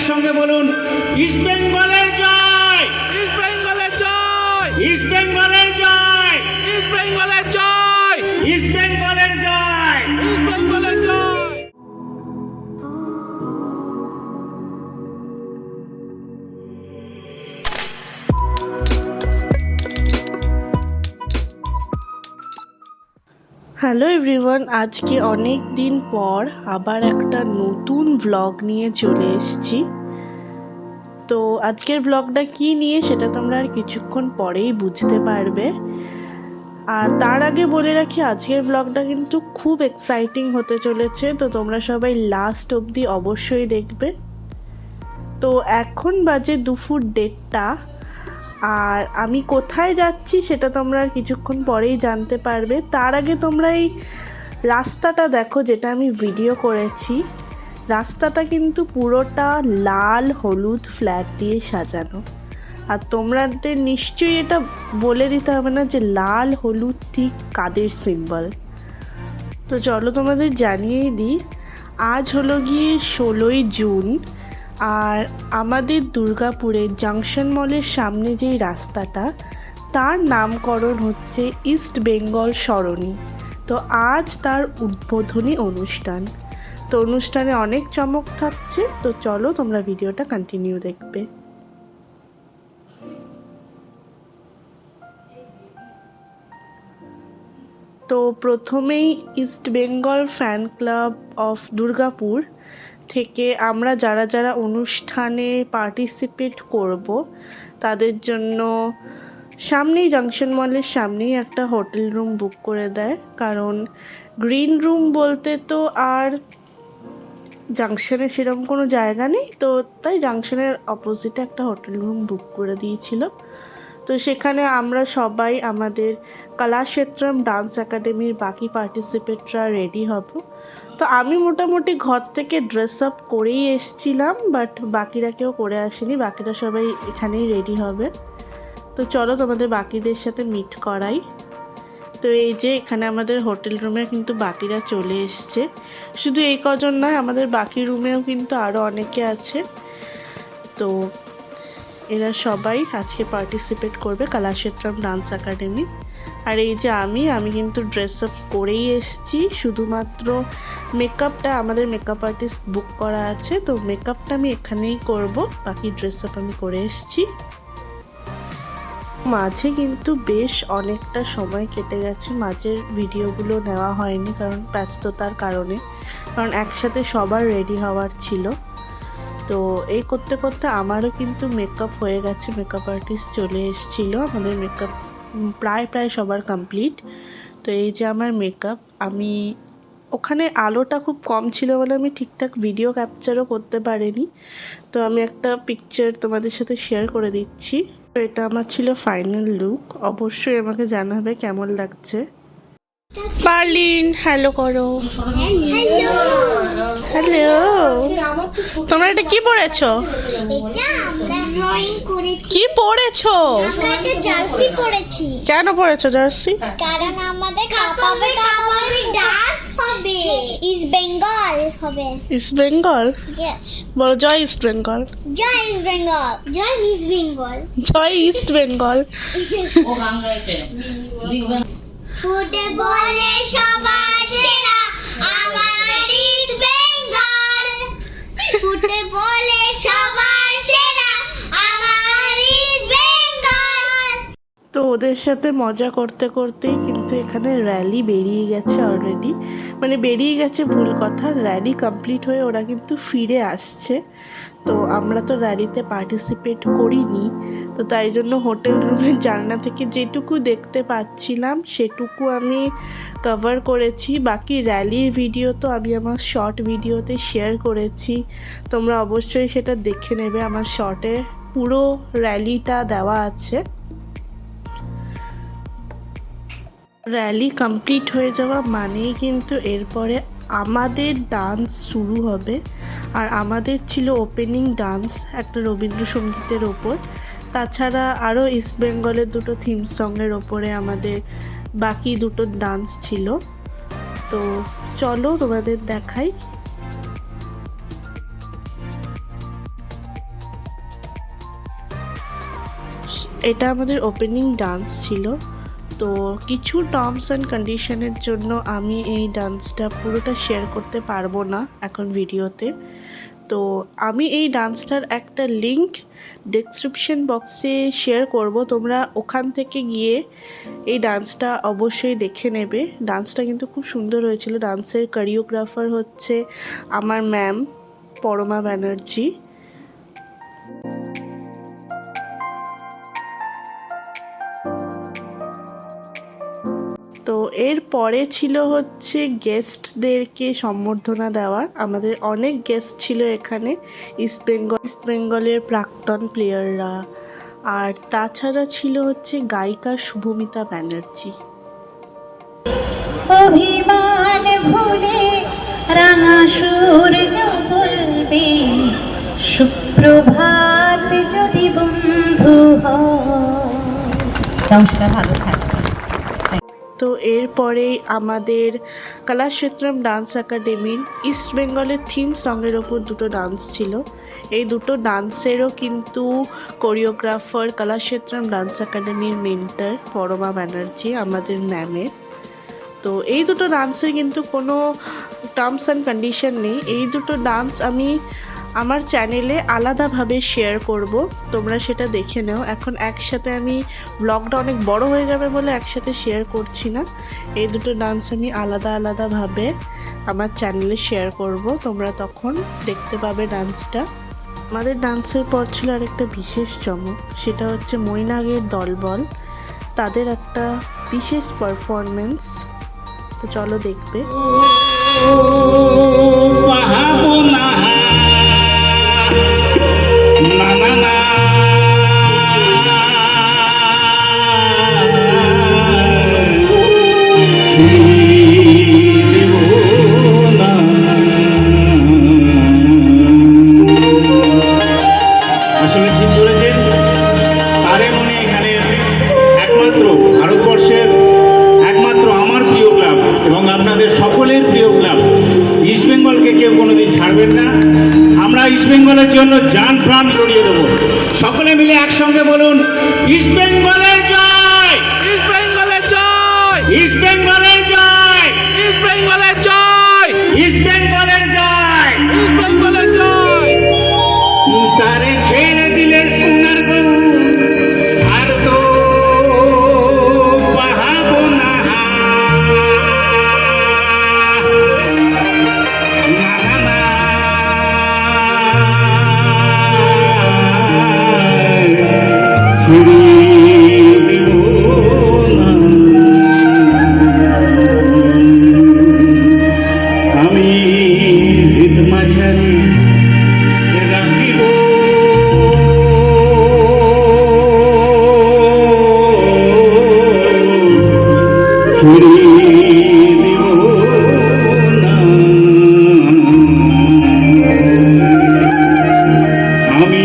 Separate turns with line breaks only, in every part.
একসঙ্গে বলুন, ইস্ট বেঙ্গলের জয়,
ইস্ট বেঙ্গলের জয়,
ইস্ট বেঙ্গলের জয়,
ইস্ট বেঙ্গলের জয়,
ইস্ট বেঙ্গলের জয়।
ইস্ট বেঙ্গলের জয়।
হ্যালো এভরিওয়ান, আজকে অনেক দিন পর আবার একটা নতুন ভ্লগ নিয়ে চলে এসেছি। তো আজকের ভ্লগটা কি নিয়ে সেটা তোমরা আর কিছুক্ষণ পরেই বুঝতে পারবে। আর তার আগে বলে রাখি, আজকের ভ্লগটা কিন্তু খুব এক্সাইটিং হতে চলেছে, তো তোমরা সবাই লাস্ট অবধি অবশ্যই দেখবে। তো এখন বাজে দুপুর 1:30, আর আমি কোথায় যাচ্ছি সেটা তোমরা আর কিছুক্ষণ পরেই জানতে পারবে। তার আগে তোমরা এই রাস্তাটা দেখো, যেটা আমি ভিডিও করেছি। রাস্তাটা কিন্তু পুরোটা লাল হলুদ ফ্ল্যাগ দিয়ে সাজানো। আর তোমাদের নিশ্চয়ই এটা বলে দিতে হবে না যে লাল হলুদ ঠিক কাদের সিম্বল। তো চলো তোমাদের জানিয়েই দিই, আজ হলো গিয়ে 16ই জুন। আর আমাদের দুর্গাপুরের জাংশন মলের সামনে যেই রাস্তাটা, তার নামকরণ হচ্ছে ইস্ট বেঙ্গল সরণি। তো আজ তার উদ্বোধনী অনুষ্ঠান। তো অনুষ্ঠানে অনেক চমক থাকছে। তো চলো তোমরা ভিডিওটা কন্টিনিউ দেখবে। তো প্রথমেই east Bengal fan club of Durgapur থেকে আমরা যারা যারা অনুষ্ঠানে পার্টিসিপেট করব তাদের জন্য সামনেই জাংশন মলের সামনেই একটা হোটেল রুম বুক করে দেয়। কারণ গ্রিন রুম বলতে তো আর জাংশনে সেরকম কোনো জায়গা নেই, তো তাই জাংশনের অপোজিটে একটা হোটেল রুম বুক করে দিয়েছিল। তো সেখানে আমরা সবাই আমাদের কলাক্ষেত্রম ডান্স একাডেমির বাকি পার্টিসিপেটরা রেডি হব। তো আমি মোটামুটি ঘর থেকে ড্রেস আপ করেই এসছিলাম, বাট বাকিরা কেউ করে আসেনি, বাকিরা সবাই এখানেই রেডি হবে। তো চলো তোমাদের বাকিদের সাথে মিট করাই। তো এই যে এখানে আমাদের হোটেল রুমে কিন্তু বাকিরা চলে এসছে। শুধু এই কজন নয়, আমাদের বাকি রুমেও কিন্তু আরও অনেকে আছে। তো এরা সবাই আজকে পার্টিসিপেট করবে কলাক্ষেত্রম ডান্স একাডেমি। আর এই যে আমি কিন্তু ড্রেস আপ করেই এসেছি, শুধুমাত্র মেকআপটা আমাদের মেকআপ আর্টিস্ট বুক করা আছে। তো মেকআপটা আমি এখানেই করব, বাকি ড্রেস আপ আমি করে এসেছি। মাঝে কিন্তু বেশ অনেকটা সময় কেটে গেছে, মাঝের ভিডিওগুলো নেওয়া হয়নি কারণ ব্যস্ততার কারণে, কারণ একসাথে সবার রেডি হওয়ার ছিল। তো এই করতে করতে আমারও কিন্তু মেকআপ হয়ে গেছে, মেকআপ আর্টিস্ট চলে এসেছিলো, আমাদের মেকআপ প্রায় সবার কমপ্লিট। তো এই যে আমার মেকআপ, আমি ওখানে আলোটা খুব কম ছিল বলে আমি ঠিকঠাক ভিডিও ক্যাপচারও করতে পারিনি। তো আমি একটা পিকচার তোমাদের সাথে শেয়ার করে দিচ্ছি। তো এটা আমার ছিল ফাইনাল লুক, অবশ্যই আমাকে জানাবে কেমন লাগছে। পারলিন হ্যালো করো। হ্যালো, তোমরা এটা কি পড়েছো?
এটা আমরা ড্রয়িং করেছি।
কি পড়েছো?
আমরা একটা জার্সি পরেছি।
কেন পড়েছো জার্সি?
কারণ আমাদের কাপাবে ডান্স হবে, ইস্ট বেঙ্গল হবে।
ইস্ট বেঙ্গল,
ইয়েস,
বলো জয় ইস্ট বেঙ্গল।
জয় ইস্ট বেঙ্গল, জয় ইস্ট বেঙ্গল,
জয় ইস্ট বেঙ্গল।
ফুটবলে সবার সেরা আমার ইস্ট বেঙ্গল, ফুটবলে সবার সেরা আমার ইস্ট বেঙ্গল।
তো ওদের সাথে মজা করতে করতেই কিন্তু এখানে র্যালি বেরিয়ে গেছে অলরেডি, মানে বেরিয়ে গেছে ভুল কথা, র্যালি কমপ্লিট হয়ে ওরা কিন্তু ফিরে আসছে। তো আমরা তো র্যালিতে পার্টিসিপেট করিনি, তো তাই জন্য হোটেল রুমের জানলা থেকে যেটুকু দেখতে পাচ্ছিলাম সেটুকু আমি কভার করেছি। বাকি র্যালির ভিডিও তো আমি আমার শর্ট ভিডিওতে শেয়ার করেছি, তোমরা অবশ্যই সেটা দেখে নেবে, আমার শর্টে পুরো র্যালিটা দেওয়া আছে। র্যালি কমপ্লিট হয়ে যাওয়া মানেই কিন্তু এরপরে আমাদের ডান্স শুরু হবে। আর আমাদের ছিল ওপেনিং ডান্স একটা রবীন্দ্রসঙ্গীতের ওপর, তাছাড়া আরও ইস্ট বেঙ্গলের দুটো থিম সঙের ওপরে আমাদের বাকি দুটো ডান্স ছিল। তো চলো তোমাদের দেখাই। এটা আমাদের ওপেনিং ডান্স ছিল। তো কিছু টার্মস অ্যান্ড কন্ডিশনের জন্য আমি এই ডান্সটা পুরোটা শেয়ার করতে পারবো না এখন ভিডিওতে। তো আমি এই ডান্সটার একটা লিংক ডেসক্রিপশন বক্সে শেয়ার করব, তোমরা ওখান থেকে গিয়ে এই ডান্সটা অবশ্যই দেখে নেবে। ডান্সটা কিন্তু খুব সুন্দর হয়েছিল। ডান্সের কোরিওগ্রাফার হচ্ছে আমার ম্যাম পরমা ব্যানার্জি। তো এর পরে ছিল হচ্ছে গেস্টদেরকে সম্বর্ধনা দেওয়ার। আমাদের অনেক গেস্ট ছিল এখানে, ইস্ট বেঙ্গলের প্রাক্তন প্লেয়াররা, আর তাছাড়া ছিল হচ্ছে গায়িকা শুভমিতা ব্যানার্জি।
অভিমান ভুলে রাঙা সূর্য বলবে সুপ্রভাত যদি বন্ধু হয়। নমস্কার, ভালো থাকবে।
তো এরপরেই আমাদের কলাক্ষেত্রম ডান্স একাডেমির ইস্ট বেঙ্গলের থিম সঙের ওপর দুটো ডান্স ছিল। এই দুটো ডান্সেরও কিন্তু কোরিওগ্রাফার কলাক্ষেত্রম ডান্স একাডেমির মেন্টর পরমা ব্যানার্জি আমাদের ম্যামের। তো এই দুটো ডান্সের কিন্তু কোনো টার্মস অ্যান্ড কন্ডিশন নেই। এই দুটো ডান্স আমি আমার চ্যানেলে আলাদাভাবে শেয়ার করব, তোমরা সেটা দেখে নাও। এখন একসাথে আমি ব্লগটা অনেক বড় হয়ে যাবে বলে একসাথে শেয়ার করছি না। এই দুটো ডান্স আমি আলাদাভাবে আমার চ্যানেলে শেয়ার করব, তোমরা তখন দেখতে পাবে ডান্সটা। আমাদের ডান্সের পর ছিল আরেকটা বিশেষ চমক, সেটা হচ্ছে মৈনাগের দলবল, তাদের একটা বিশেষ পারফরমেন্স। তো চলো দেখবে।
পাহাবনা না না না ছিড়িব না। আসলে ঠিক বলেছেন, তারে মনে এখানে একমাত্র ভারতবর্ষের একমাত্র আমার প্রিয় ক্লাব এবং আপনাদের সকলের প্রিয় ক্লাব ইস্ট বেঙ্গলকে কেউ কোনোদিন ছাড়বেন না। আমরা ইস্ট বেঙ্গলের জন্য জান প্রাণ জড়িয়ে দেবো। সকলে মিলে একসঙ্গে বলুন, ইস্ট বেঙ্গলের জয়,
ইস্ট বেঙ্গলের জয়,
ইস্ট বেঙ্গলের জয়,
ইস্ট বেঙ্গলের জয়,
ইস্ট বেঙ্গলের জয়।
ইস্ট বেঙ্গলের জয়।
তারে ছেড়ে দিলে সোনার গৌ আর তো পাহাবো না। না না না ছেড়ে দেব না। আমি হৃদ মাঝারে রাখিব ছেড়ে দেব না। আমি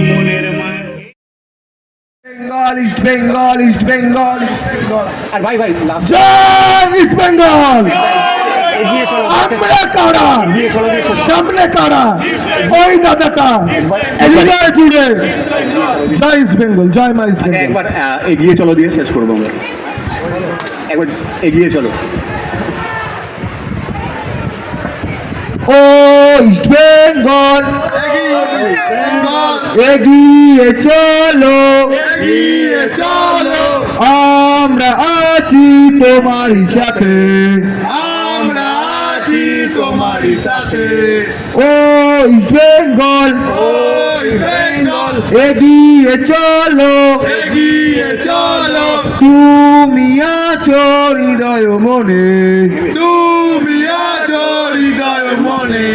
মনের মাঝে
বেঙ্গল, ইস্ট বেঙ্গল, ইস্ট বেঙ্গল, ইস্ট বেঙ্গল।
আর ভাই ভাই লাস্ট
জয় ইস্ট বেঙ্গল। আমরা কারা, সামনে কারা, ওই দাদাটা হৃদয় জুড়ে। জয় ইস্ট বেঙ্গল, জয় মা ইস্ট বেঙ্গল।
একবার এগিয়ে চলো দিয়ে শেষ করবো আমরা। একবার এগিয়ে চলো।
ও ইস্ট বেঙ্গল, এগিয়ে চলো, এগিয়ে চলো। আমরা আছি তোমারই সাথে, আমরা আছি তোমারই সাথে। ও ইস্ট বেঙ্গল, ও ইস্ট বেঙ্গল, এগিয়ে চলো, এগিয়ে চলো। তুমি আছো হৃদয় মনে, তুমি আছো হৃদয় মনে।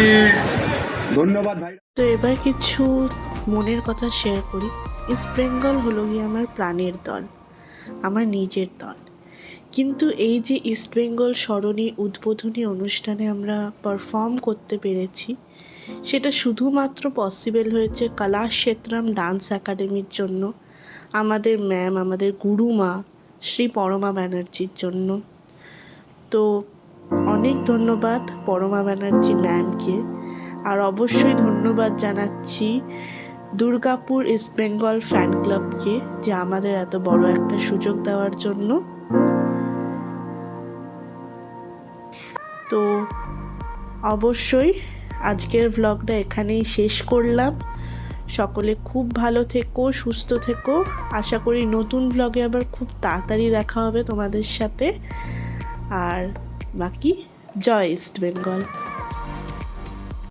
ধন্যবাদ ভাই।
তো এবার কিছু মনের কথা শেয়ার করি। ইস্ট বেঙ্গল হলো গিয়ে আমার প্রাণের দল, আমার নিজের দল। কিন্তু এই যে ইস্ট বেঙ্গল স্মরণী উদ্বোধনী অনুষ্ঠানে আমরা পারফর্ম করতে পেরেছি, সেটা শুধুমাত্র পসিবল হয়েছে কলাক্ষেত্রম ডান্স একাডেমির জন্য, আমাদের ম্যাম, আমাদের গুরুমা শ্রী পরমা ব্যানার্জির জন্য। তো অনেক ধন্যবাদ পরমা ব্যানার্জি ম্যামকে। আর অবশ্যই ধন্যবাদ জানাচ্ছি দুর্গাপুর ইস্ট বেঙ্গল ফ্যান ক্লাবকে যে আমাদের এত বড় একটা সুযোগ দেওয়ার জন্য। তো অবশ্যই আজকের ভ্লগটা এখানেই শেষ করলাম। সকলে খুব ভালো থেকো, সুস্থ থেকো। আশা করি নতুন ভ্লগে আবার খুব তাড়াতাড়ি দেখা হবে তোমাদের সাথে। আর বাকি জয় ইস্ট বেঙ্গল।